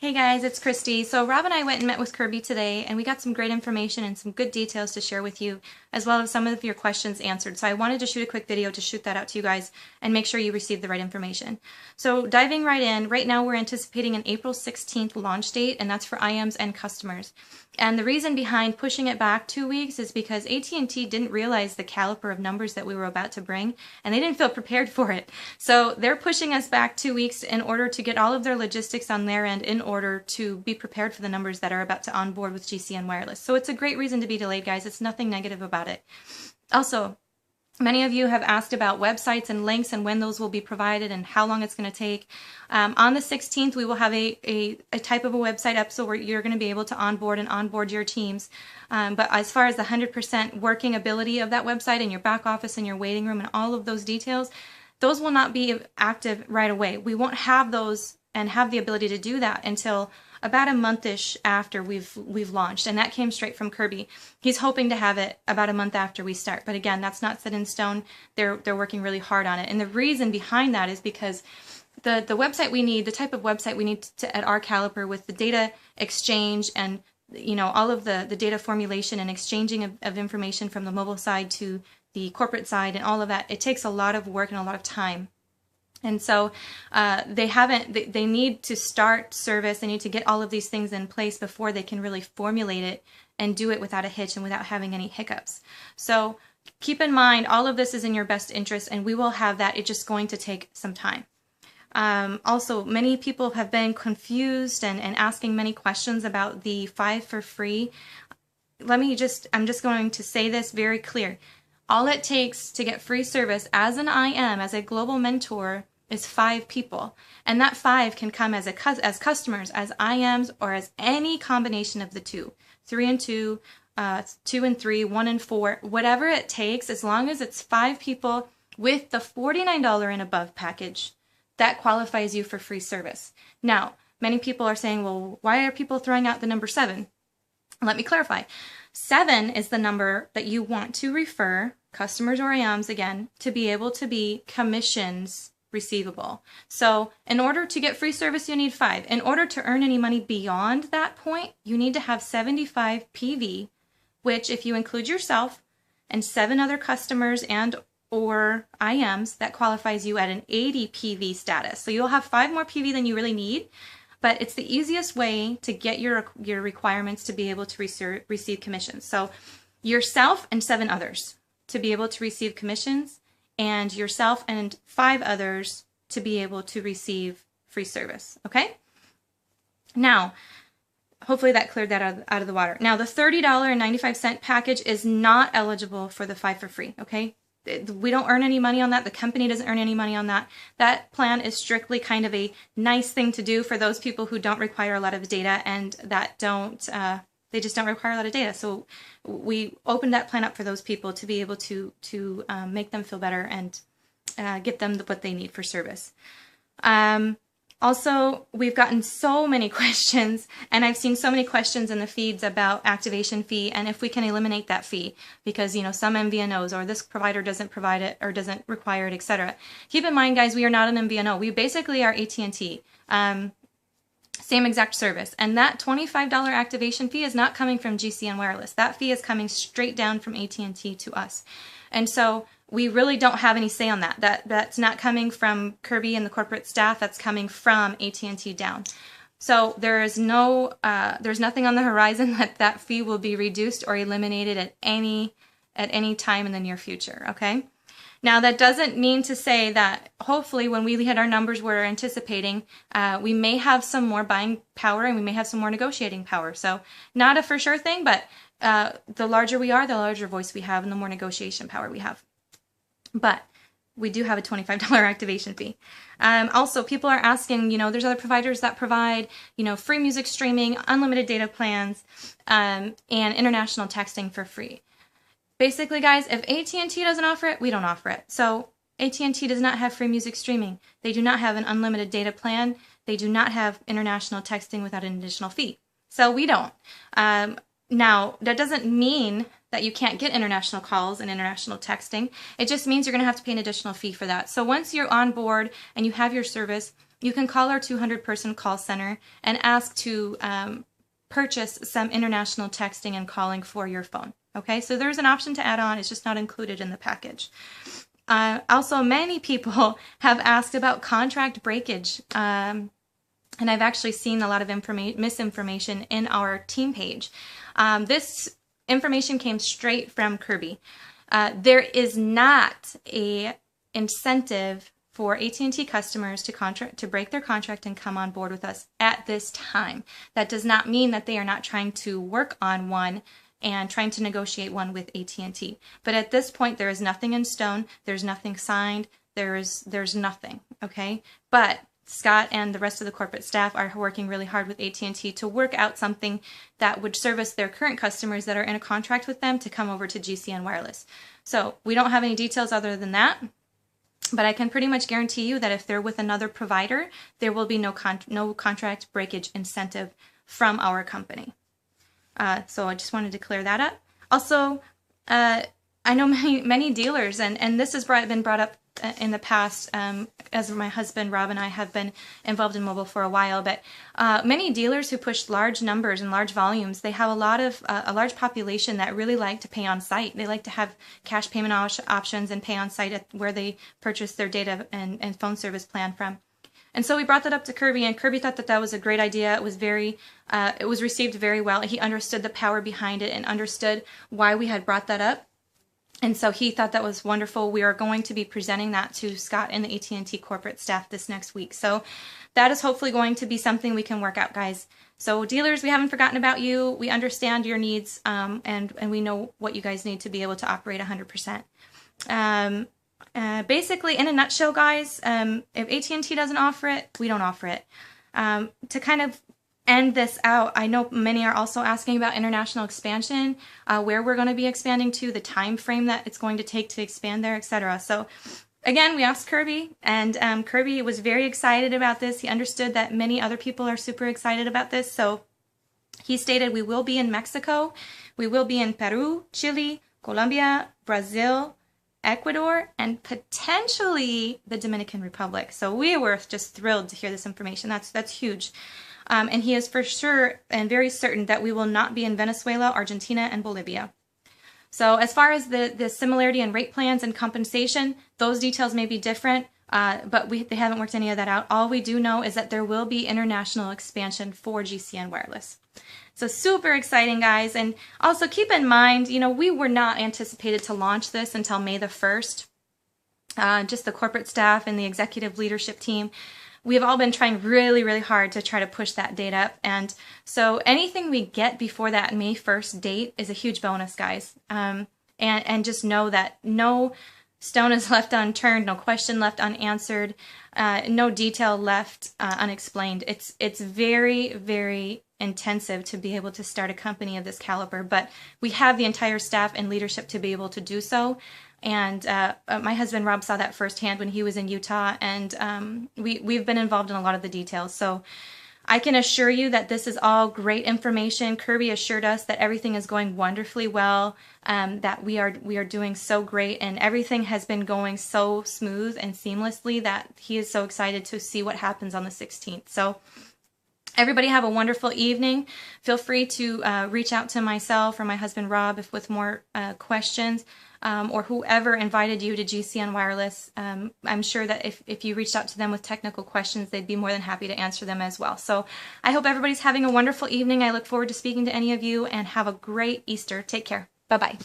Hey guys, it's Christy. So Rob and I went and met with Kirby today, and we got some great information and some good details to share with you, as well as some of your questions answered. So I wanted to shoot a quick video to shoot that out to you guys and make sure you receive the right information. So diving right in, right now we're anticipating an April 16th launch date, and that's for IMs and customers. And the reason behind pushing it back 2 weeks is because AT&T didn't realize the caliber of numbers that we were about to bring, and they didn't feel prepared for it. So they're pushing us back 2 weeks in order to get all of their logistics on their end in order to be prepared for the numbers that are about to onboard with GCN Wireless. So it's a great reason to be delayed, guys. It's nothing negative about it. Also, many of you have asked about websites and links and when those will be provided and how long it's going to take. On the 16th, we will have a type of a website up so where you're going to be able to onboard your teams. But as far as the 100% working ability of that website and your back office and your waiting room and all of those details, those will not be active right away. We won't have those and have the ability to do that until about a month-ish after we've launched, and that came straight from Kirby. He's hoping to have it about a month after we start, but again, that's not set in stone. They're working really hard on it, and the reason behind that is because the website we need, the type of website we need at our caliber with the data exchange and all of the data formulation and exchanging of information from the mobile side to the corporate side and all of that, it takes a lot of work and a lot of time. And so they need to start service. They need to get all of these things in place before they can really formulate it and do it without a hitch and without having any hiccups. So keep in mind, all of this is in your best interest, and we will have that. It's just going to take some time. Also, many people have been confused and asking many questions about the 5 for free. I'm just going to say this very clear. All it takes to get free service as an IM, as a global mentor, is 5 people. And that 5 can come as customers, as IMs, or as any combination of the two. 3 and 2, 2 and 3, 1 and 4, whatever it takes, as long as it's 5 people with the $49 and above package, that qualifies you for free service. Now, many people are saying, well, why are people throwing out the number 7? Let me clarify. 7 is the number that you want to refer customers or IMs, again, to be able to be commissions receivable. So in order to get free service, you need 5. In order to earn any money beyond that point, you need to have 75 PV, which if you include yourself and 7 other customers and or IMs, that qualifies you at an 80 PV status. So you'll have 5 more PV than you really need, but it's the easiest way to get your requirements to be able to receive commissions. So yourself and 7 others to be able to receive commissions, and yourself and 5 others to be able to receive free service, okay? Now, hopefully that cleared that out of the water. Now, the $30.95 package is not eligible for the 5 for free, okay? We don't earn any money on that. The company doesn't earn any money on that. That plan is strictly kind of a nice thing to do for those people who don't require a lot of data and that they just don't require a lot of data. So we opened that plan up for those people to be able to make them feel better and get them what they need for service. Also, we've gotten so many questions, and I've seen so many questions in the feeds about activation fee and if we can eliminate that fee because, some MVNOs or this provider doesn't provide it or doesn't require it, etc. Keep in mind, guys, we are not an MVNO. We basically are AT&T. Same exact service. And that $25 activation fee is not coming from GCN Wireless. That fee is coming straight down from AT&T to us. And so we really don't have any say on that. That's not coming from Kirby and the corporate staff. That's coming from AT&T down. So there's nothing on the horizon that fee will be reduced or eliminated at any time in the near future, okay? Now, that doesn't mean to say that hopefully when we hit our numbers we're anticipating, we may have some more buying power and we may have some more negotiating power. So not a for sure thing, but the larger we are, the larger voice we have and the more negotiation power we have. But we do have a $25 activation fee. Also, people are asking, there's other providers that provide, free music streaming, unlimited data plans, and international texting for free. Basically, guys, if AT&T doesn't offer it, we don't offer it. So AT&T does not have free music streaming. They do not have an unlimited data plan. They do not have international texting without an additional fee. So we don't. Now, that doesn't mean that you can't get international calls and international texting. It just means you're going to have to pay an additional fee for that. So once you're on board and you have your service, you can call our 200-person call center and ask to purchase some international texting and calling for your phone. Okay, so there's an option to add on. It's just not included in the package. Also, many people have asked about contract breakage. And I've actually seen a lot of misinformation in our team page. This information came straight from Kirby. There is not a incentive for AT&T customers to break their contract and come on board with us at this time. That does not mean that they are not trying to work on one and trying to negotiate one with AT&T. But at this point, there is nothing in stone. There's nothing signed. There's nothing, okay? But Scott and the rest of the corporate staff are working really hard with AT&T to work out something that would service their current customers that are in a contract with them to come over to GCN Wireless. So we don't have any details other than that, but I can pretty much guarantee you that if they're with another provider, there will be no contract breakage incentive from our company. So I just wanted to clear that up. Also, I know many dealers, and this has been brought up in the past, as my husband Rob and I have been involved in mobile for a while, but many dealers who push large numbers and large volumes, they have a large population that really like to pay on site. They like to have cash payment options and pay on site at where they purchase their data and phone service plan from. And so we brought that up to Kirby, and Kirby thought that that was a great idea. It was received very well. He understood the power behind it and understood why we had brought that up. And so he thought that was wonderful. We are going to be presenting that to Scott and the AT&T corporate staff this next week. So that is hopefully going to be something we can work out, guys. So dealers, we haven't forgotten about you. We understand your needs, and we know what you guys need to be able to operate 100%. Basically, in a nutshell, guys, if AT&T doesn't offer it, we don't offer it. To kind of end this out, I know many are also asking about international expansion, where we're going to be expanding to, the time frame that it's going to take to expand there, etc. So again, we asked Kirby, and Kirby was very excited about this. He understood that many other people are super excited about this. So he stated we will be in Mexico, we will be in Peru, Chile, Colombia, Brazil, Ecuador, and potentially the Dominican Republic. So we were just thrilled to hear this information. That's huge. And he is for sure and very certain that we will not be in Venezuela, Argentina, and Bolivia. So as far as the similarity in rate plans and compensation, those details may be different, but they haven't worked any of that out. All we do know is that there will be international expansion for GCN Wireless. So super exciting, guys. And also keep in mind, we were not anticipated to launch this until May the 1st. Just the corporate staff and the executive leadership team. We have all been trying really, really hard to try to push that date up. And so anything we get before that May 1st date is a huge bonus, guys. And just know that no stone is left unturned, no question left unanswered, no detail left unexplained. It's very, very intensive to be able to start a company of this caliber, but we have the entire staff and leadership to be able to do so. And my husband Rob saw that firsthand when he was in Utah, and we've been involved in a lot of the details. So I can assure you that this is all great information. Kirby assured us that everything is going wonderfully well, that we are doing so great, and everything has been going so smooth and seamlessly that he is so excited to see what happens on the 16th. So everybody have a wonderful evening. Feel free to reach out to myself or my husband Rob with more questions, or whoever invited you to GCN Wireless. I'm sure that if you reached out to them with technical questions, they'd be more than happy to answer them as well. So I hope everybody's having a wonderful evening. I look forward to speaking to any of you, and have a great Easter. Take care. Bye-bye.